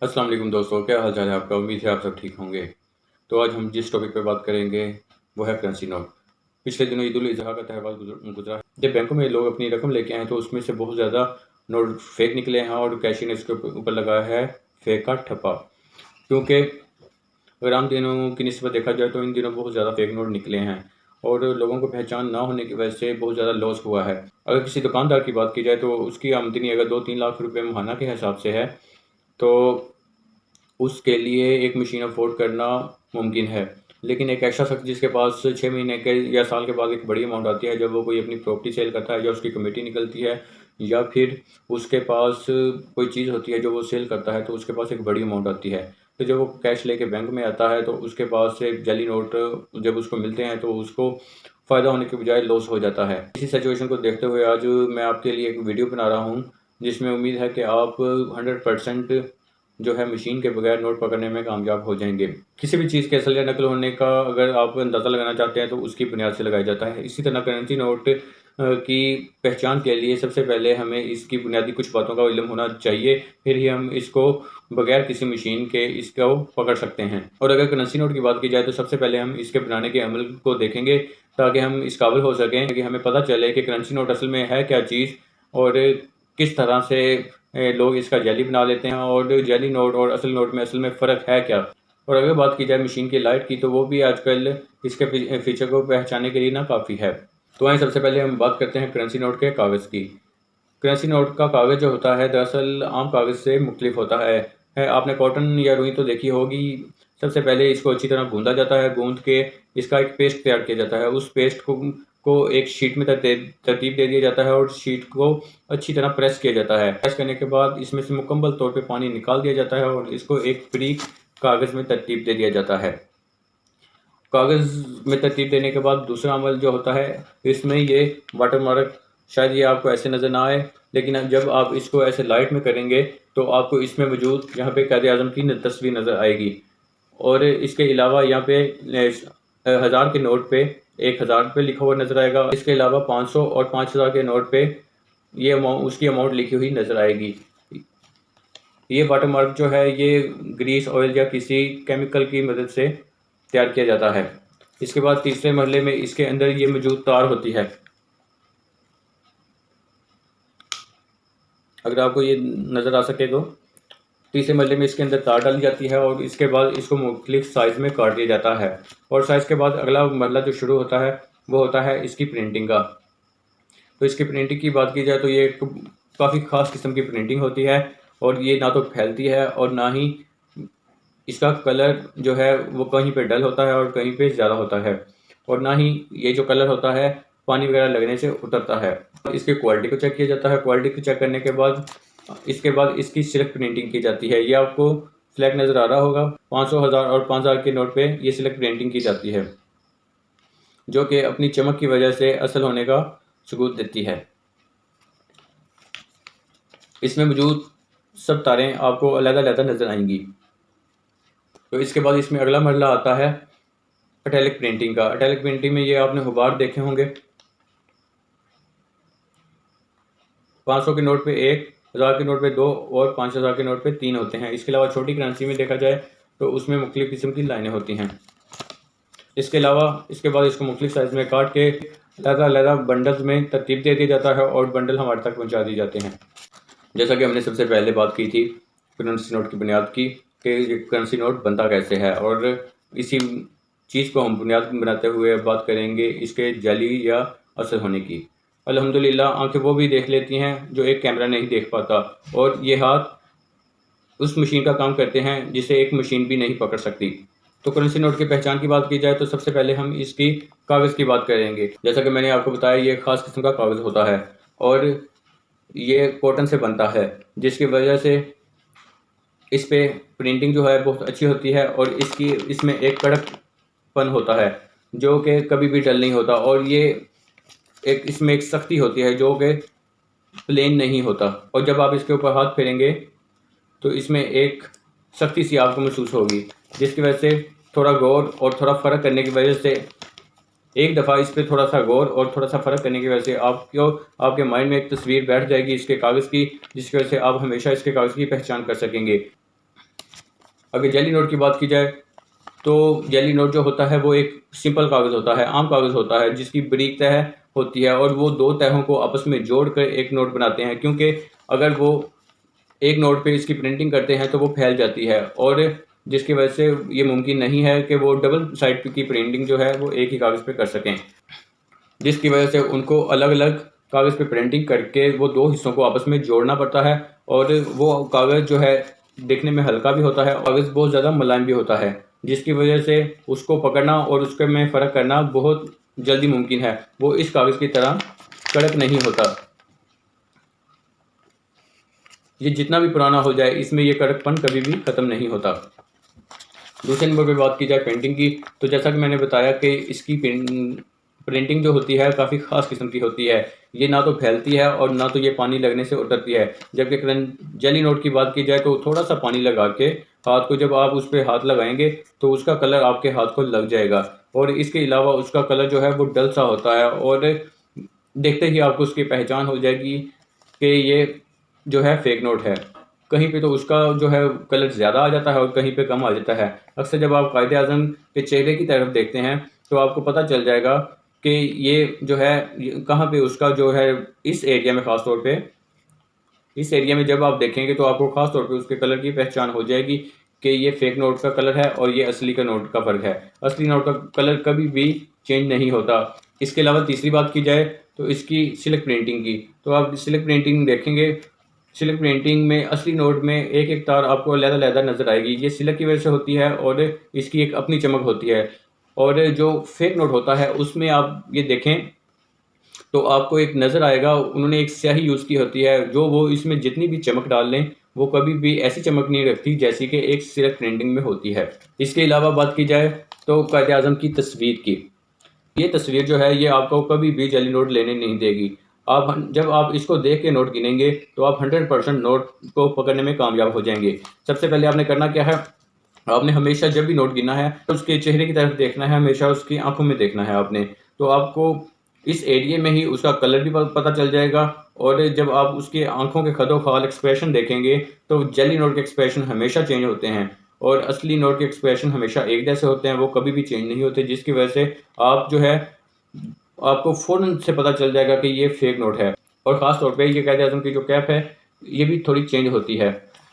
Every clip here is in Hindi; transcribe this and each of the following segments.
अस्सलाम वालेकुम दोस्तों, क्या हाल चाल है आपका? उम्मीद है आप सब ठीक होंगे। तो आज हम जिस टॉपिक पे बात करेंगे वो है करेंसी नोट। पिछले दिनों ईद उल अज़हा का त्यौहार गुजरा है। जब बैंकों में लोग अपनी रकम लेके आए तो उसमें से बहुत ज़्यादा नोट फेक निकले हैं और कैशी ने इसके ऊपर लगाया है फेक का ठप्पा। क्योंकि अगर आम दिनों की निस्बत देखा जाए तो इन दिनों बहुत ज़्यादा फेक नोट निकले हैं और लोगों को पहचान ना होने की वजह से बहुत ज़्यादा लॉस हुआ है। अगर किसी दुकानदार की बात की जाए तो उसकी आमदनी अगर 2-3 लाख रुपए माहाना के हिसाब से है तो उसके लिए एक मशीन अफ़ोर्ड करना मुमकिन है। लेकिन एक ऐसा शख़्स जिसके पास 6 महीने के या साल के बाद एक बड़ी अमाउंट आती है, जब वो कोई अपनी प्रॉपर्टी सेल करता है या उसकी कमिटी निकलती है या फिर उसके पास कोई चीज़ होती है जो वो सेल करता है, तो उसके पास एक बड़ी अमाउंट आती है। तो जब वो कैश लेके बैंक में आता है तो उसके पास से जाली नोट जब उसको मिलते हैं तो उसको फ़ायदा होने के बजाय लॉस हो जाता है। इसी सिचुएशन को देखते हुए आज मैं आपके लिए एक वीडियो बना रहा हूँ, जिसमें उम्मीद है कि आप 100% जो है मशीन के बगैर नोट पकड़ने में कामयाब हो जाएंगे। किसी भी चीज़ के असल या नकल होने का अगर आप अंदाज़ा लगाना चाहते हैं तो उसकी बुनियाद से लगाया जाता है। इसी तरह करेंसी नोट की पहचान के लिए सबसे पहले हमें इसकी बुनियादी कुछ बातों का इल्म होना चाहिए, फिर ही हम इसको बगैर किसी मशीन के इसको पकड़ सकते हैं। और अगर करेंसी नोट की बात की जाए तो सबसे पहले हम इसके बनाने के अमल को देखेंगे, ताकि हम इस काबिल हो सकें कि हमें पता चले कि करेंसी नोट असल में है क्या चीज़ और किस तरह से लोग इसका जेली बना लेते हैं और जेली नोट और असल नोट में असल में फ़र्क है क्या। और अगर बात की जाए मशीन की लाइट की तो वो भी आजकल इसके फीचर को पहचानने के लिए ना काफ़ी है। तो आइए सबसे पहले हम बात करते हैं करेंसी नोट के कागज़ की। करेंसी नोट का कागज़ जो होता है दरअसल आम कागज़ से मुख्तलिफ होता है। आपने कॉटन या रुई तो देखी होगी। सबसे पहले इसको अच्छी तरह गूंदा जाता है, गूंद के इसका एक पेस्ट तैयार किया जाता है। उस पेस्ट को एक शीट में तरतीब दे दिया जाता है और शीट को अच्छी तरह प्रेस किया जाता है। प्रेस करने के बाद इसमें से मुकम्मल तौर पे पानी निकाल दिया जाता है और इसको एक फ्री कागज़ में तरतीब दे दिया जाता है। कागज़ में तरतीब देने के बाद दूसरा अमल जो होता है, इसमें ये वाटर मार्क, शायद ये आपको ऐसे नज़र ना आए, लेकिन अब जब आप इसको ऐसे लाइट में करेंगे तो आपको इसमें मौजूद यहाँ पे कायदे आज़म की तस्वीर नज़र आएगी। और इसके अलावा यहाँ पे 1000 के नोट पे 1000 रुपये लिखा हुआ नज़र आएगा। इसके अलावा 500 और 5000 के नोट पे ये अमाउंट, उसकी अमाउंट लिखी हुई नज़र आएगी। ये वाटर मार्क जो है ये ग्रीस ऑयल या किसी केमिकल की मदद से तैयार किया जाता है। इसके बाद तीसरे मरहले में इसके अंदर ये मौजूद तार होती है। अगर आपको ये नज़र आ सके तो तीसरे मरहले में इसके अंदर तार डाली जाती है और इसके बाद इसको मुख्तलिफ साइज़ में काट दिया जाता है। और साइज़ के बाद अगला मरहला जो शुरू होता है वो होता है इसकी प्रिंटिंग का। तो इसकी प्रिंटिंग की बात की जाए तो ये काफ़ी ख़ास किस्म की प्रिंटिंग होती है और ये ना तो फैलती है और ना ही इसका कलर जो है वो कहीं पे डल होता है और कहीं पे ज़्यादा होता है, और ना ही ये जो कलर होता है पानी वगैरह लगने से उतरता है। इसकी क्वालिटी को चेक किया जाता है। क्वालिटी को चेक करने के बाद इसके बाद इसकी सिलेक्ट प्रिंटिंग की जाती है। ये आपको फ्लैग नज़र आ रहा होगा। 500, 1000 और 5000 के नोट पे ये सिलेक्ट प्रिंटिंग की जाती है, जो कि अपनी चमक की वजह से असल होने का सबूत देती है। इसमें मौजूद सब तारें आपको अलग-अलग नज़र आएंगी। तो इसके बाद इसमें अगला मरहला आता है अटैलिक प्रिंटिंग का। अटैलिक प्रिंटिंग में ये आपने गुबार देखे होंगे। 500 के नोट पे 1, 1000 के नोट पे 2 और 5000 के नोट पे 3 होते हैं। इसके अलावा छोटी करेंसी में देखा जाए तो उसमें मुख्तलिफ किस्म की लाइनें होती हैं। इसके अलावा इसके बाद इसको मुख्तलिफ साइज़ में काट के अलग-अलग बंडल्स में तरतीब दे दिया जाता है और बंडल हमारे तक पहुंचा दिए जाते हैं। जैसा कि हमने सबसे पहले बात की थी करेंसी नोट की बुनियाद की कि ये करेंसी नोट बनता कैसे है, और इसी चीज़ को हम बुनियाद बनाते हुए बात करेंगे इसके जाली या असल होने की। अल्हम्दुलिल्लाह आंखें वो भी देख लेती हैं जो एक कैमरा नहीं देख पाता, और ये हाथ उस मशीन का काम करते हैं जिसे एक मशीन भी नहीं पकड़ सकती। तो करेंसी नोट की पहचान की बात की जाए तो सबसे पहले हम इसकी कागज़ की बात करेंगे। जैसा कि मैंने आपको बताया ये ख़ास किस्म का कागज़ होता है और ये कॉटन से बनता है, जिसकी वजह से इस पे प्रिंटिंग जो है बहुत अच्छी होती है और इसमें एक कड़कपन होता है जो कि कभी भी डल नहीं होता, और ये इसमें एक सख्ती होती है जो कि प्लेन नहीं होता। और जब आप इसके ऊपर हाथ फेरेंगे तो इसमें एक सख्ती सी आपको महसूस होगी, जिसकी वजह से थोड़ा गौर और थोड़ा फ़र्क करने की वजह से एक दफ़ा इस पर थोड़ा सा गौर और थोड़ा सा फ़र्क करने की वजह से आपके माइंड में एक तस्वीर बैठ जाएगी इसके कागज़ की, जिसकी वजह से आप हमेशा इसके कागज़ की पहचान कर सकेंगे। अगर जेली नोट की बात की जाए तो जेली नोट जो होता है वो एक सिंपल कागज़ होता है, आम कागज़ होता है जिसकी बारीक तह होती है और वो दो तहों को आपस में जोड़कर एक नोट बनाते हैं, क्योंकि अगर वो एक नोट पे इसकी प्रिंटिंग करते हैं तो वो फैल जाती है और जिसकी वजह से ये मुमकिन नहीं है कि वो डबल साइड की प्रिंटिंग जो है वो एक ही कागज़ पे कर सकें, जिसकी वजह से उनको अलग अलग कागज़ पे प्रिंटिंग करके वो दो हिस्सों को आपस में जोड़ना पड़ता है और वो कागज़ जो है देखने में हल्का भी होता है, कागज़ बहुत ज़्यादा मुलायम भी होता है, जिसकी वजह से उसको पकड़ना और उसके में फ़र्क करना बहुत जल्दी मुमकिन है। वो इस कागज़ की तरह कड़क नहीं होता। ये जितना भी पुराना हो जाए इसमें ये कड़कपन कभी भी ख़त्म नहीं होता। दूसरे नंबर पे बात की जाए पेंटिंग की, तो जैसा कि मैंने बताया कि इसकी प्रिंटिंग जो होती है काफ़ी ख़ास किस्म की होती है। ये ना तो फैलती है और ना तो ये पानी लगने से उतरती है। जबकि जेली नोट की बात की जाए तो थोड़ा सा पानी लगा के हाथ को जब आप उस पर हाथ लगाएंगे तो उसका कलर आपके हाथ को लग जाएगा और इसके अलावा उसका कलर जो है वो डल सा होता है और देखते ही आपको उसकी पहचान हो जाएगी कि ये जो है फेक नोट है। कहीं पे तो उसका जो है कलर ज़्यादा आ जाता है और कहीं पे कम आ जाता है। अक्सर जब आप कायदे आज़म के चेहरे की तरफ देखते हैं तो आपको पता चल जाएगा कि ये जो है कहाँ पे उसका जो है इस एरिया में ख़ास तौर पे इस एरिया में जब आप देखेंगे तो आपको ख़ास तौर पे उसके कलर की पहचान हो जाएगी कि ये फेक नोट का कलर है और ये असली का नोट का फ़र्क है। असली नोट का कलर कभी भी चेंज नहीं होता। इसके अलावा तीसरी बात की जाए तो इसकी सिल्क प्रिंटिंग की, तो आप सिल्क प्रिंटिंग देखेंगे, सिल्क प्रिंटिंग में असली नोट में एक एक तार आपको अलग-अलग नज़र आएगी। ये सिल्क की वजह से होती है और इसकी एक अपनी चमक होती है। और जो फेक नोट होता है उसमें आप ये देखें तो आपको एक नज़र आएगा, उन्होंने एक स्याही यूज़ की होती है जो वो इसमें जितनी भी चमक डाल लें वो कभी भी ऐसी चमक नहीं रखती जैसी कि एक सिल्क प्रिंटिंग में होती है। इसके अलावा बात की जाए तो कायदे आज़म की तस्वीर की, ये तस्वीर जो है ये आपको कभी भी जाली नोट लेने नहीं देगी। आप जब आप इसको देख के नोट गिनेंगे तो आप 100% नोट को पकड़ने में कामयाब हो जाएंगे। सबसे पहले आपने करना क्या है, आपने हमेशा जब भी नोट गिना है तो उसके चेहरे की तरफ देखना है, हमेशा उसकी आंखों में देखना है आपने, तो आपको इस एरिया में ही उसका कलर भी पता चल जाएगा। और जब आप उसकी आंखों के खदो-खाल एक्सप्रेशन देखेंगे तो जाली नोट के एक्सप्रेशन हमेशा चेंज होते हैं और असली नोट के एक्सप्रेशन हमेशा एक जैसे होते हैं, वो कभी भी चेंज नहीं होते, जिसकी वजह से आप जो है आपको फ़ौरन से पता चल जाएगा कि ये फेक नोट है। और ख़ास तौर पे ये कायदे आज़म की जो कैप है ये भी थोड़ी चेंज होती है।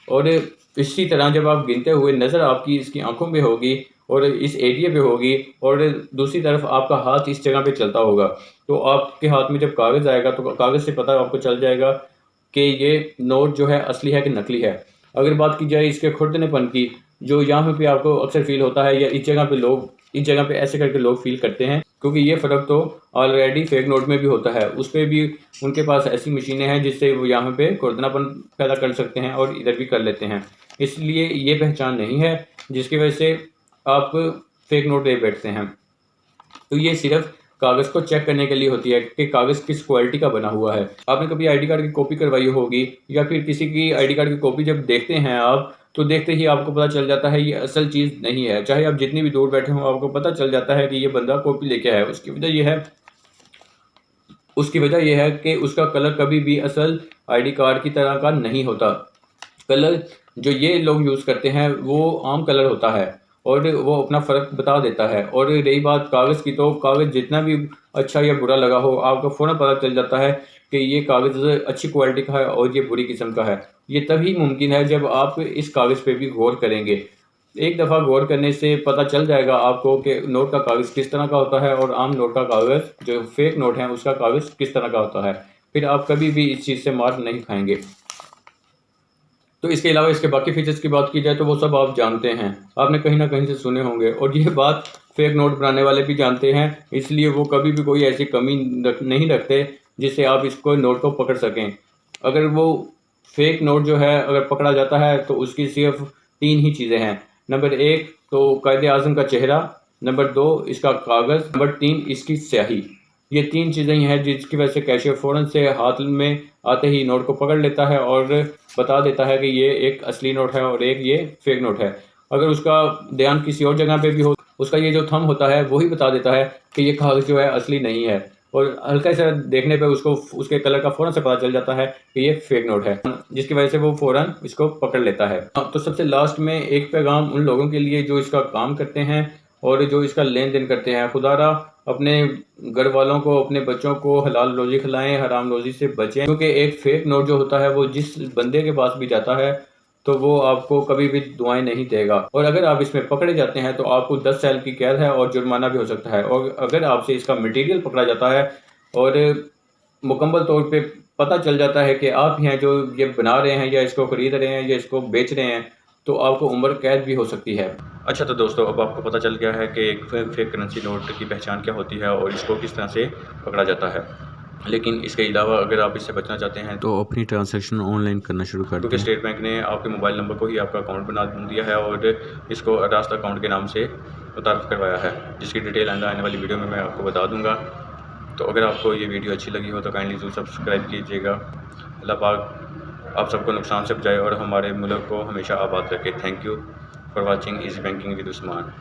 और इसी तरह जब आप गिनते हुए नज़र आपकी इसकी आंखों में होगी और इस एरिया पे होगी और दूसरी तरफ आपका हाथ इस जगह पे चलता होगा, तो आपके हाथ में जब कागज़ आएगा तो कागज़ से पता आपको चल जाएगा कि ये नोट जो है असली है कि नकली है। अगर बात की जाए इसके खुरदनेपन की, जो यहाँ पे आपको अक्सर फ़ील होता है या इस जगह पे ऐसे करके लोग फ़ील करते हैं, क्योंकि ये फ़र्क तो ऑलरेडी फेक नोट में भी होता है। उस पे भी उनके पास ऐसी मशीनें हैं जिससे वो यहाँ पे खुरदनापन पैदा कर सकते हैं और इधर भी कर लेते हैं। इसलिए ये पहचान नहीं है जिसकी वजह से आप फेक नोट ले बैठते हैं। तो ये सिर्फ कागज़ को चेक करने के लिए होती है कि कागज़ किस क्वालिटी का बना हुआ है। आपने कभी आईडी कार्ड की कॉपी करवाई होगी या फिर किसी की आईडी कार्ड की कॉपी जब देखते हैं आप, तो देखते ही आपको पता चल जाता है ये असल चीज़ नहीं है। चाहे आप जितनी भी दूर बैठे हों आपको पता चल जाता है कि ये बंदा कॉपी लेके आया है। उसकी वजह ये है कि उसका कलर कभी भी असल आईडी कार्ड की तरह का नहीं होता। कलर जो ये लोग यूज़ करते हैं वो आम कलर होता है और वो अपना फ़र्क बता देता है। और रही बात कागज़ की, तो कागज़ जितना भी अच्छा या बुरा लगा हो आपको फ़ौरन पता चल जाता है कि ये कागज़ अच्छी क्वालिटी का है और ये बुरी किस्म का है। ये तभी मुमकिन है जब आप इस कागज़ पे भी गौर करेंगे। एक दफ़ा गौर करने से पता चल जाएगा आपको कि नोट का कागज़ किस तरह का होता है और आम नोट का कागज़ जो फेक नोट है उसका कागज़ किस तरह का होता है। फिर आप कभी भी इस चीज़ से मार नहीं खाएंगे। तो इसके अलावा इसके बाकी फीचर्स की बात की जाए तो वो सब आप जानते हैं, आपने कहीं ना कहीं से सुने होंगे और ये बात फेक नोट बनाने वाले भी जानते हैं, इसलिए वो कभी भी कोई ऐसी कमी नहीं रखते जिससे आप इसको नोट को पकड़ सकें। अगर वो फेक नोट जो है अगर पकड़ा जाता है तो उसकी सिर्फ 3 ही चीज़ें हैं। नंबर 1 तो कायदे आज़म का चेहरा, नंबर 2 इसका कागज़, नंबर 3 इसकी स्याही। ये 3 चीज़ें ही हैं जिसकी वजह से कैशियर फ़ौरन से हाथ में आते ही नोट को पकड़ लेता है और बता देता है कि ये एक असली नोट है और एक ये फेक नोट है। अगर उसका ध्यान किसी और जगह पे भी हो, उसका ये जो थंब होता है वही बता देता है कि ये कागज़ जो है असली नहीं है। और हल्का सा देखने पे उसको उसके कलर का फ़ौरन से पता चल जाता है कि ये फेक नोट है, जिसकी वजह से वो फ़ौरन इसको पकड़ लेता है। तो सबसे लास्ट में एक पैगाम उन लोगों के लिए जो इसका काम करते हैं और जो इसका लेन-देन करते हैं, खुदारा अपने घर वालों को, अपने बच्चों को हलाल रोज़ी खिलाएँ, हराम रोज़ी से बचें, क्योंकि एक फेक नोट जो होता है वो जिस बंदे के पास भी जाता है तो वो आपको कभी भी दुआएं नहीं देगा, और अगर आप इसमें पकड़े जाते हैं तो आपको 10 साल की कैद है और जुर्माना भी हो सकता है। और अगर आपसे इसका मटेरियल पकड़ा जाता है और मुकम्मल तौर पे पता चल जाता है कि आप ही हैं जो ये बना रहे हैं या इसको खरीद रहे हैं या इसको बेच रहे हैं, तो आपको उम्र कैद भी हो सकती है। अच्छा, तो दोस्तों अब आपको पता चल गया है कि एक फेक करेंसी नोट की पहचान क्या होती है और इसको किस तरह से पकड़ा जाता है। लेकिन इसके अलावा अगर आप इससे बचना चाहते हैं तो अपनी ट्रांजैक्शन ऑनलाइन करना शुरू कर दें, क्योंकि स्टेट बैंक ने आपके मोबाइल नंबर को ही आपका अकाउंट बना दिया है और इसको रास्त अकाउंट के नाम से मुतारफ़ करवाया है, जिसकी डिटेल आने वाली वीडियो में मैं आपको बता दूंगा। तो अगर आपको ये वीडियो अच्छी लगी हो तो काइंडली ज़रूर सब्सक्राइब कीजिएगा। अल्लाह पाक आप सबको नुकसान से बचाए और हमारे मुल्क को हमेशा आबाद रखे। Thank you for watching easy banking with Usman.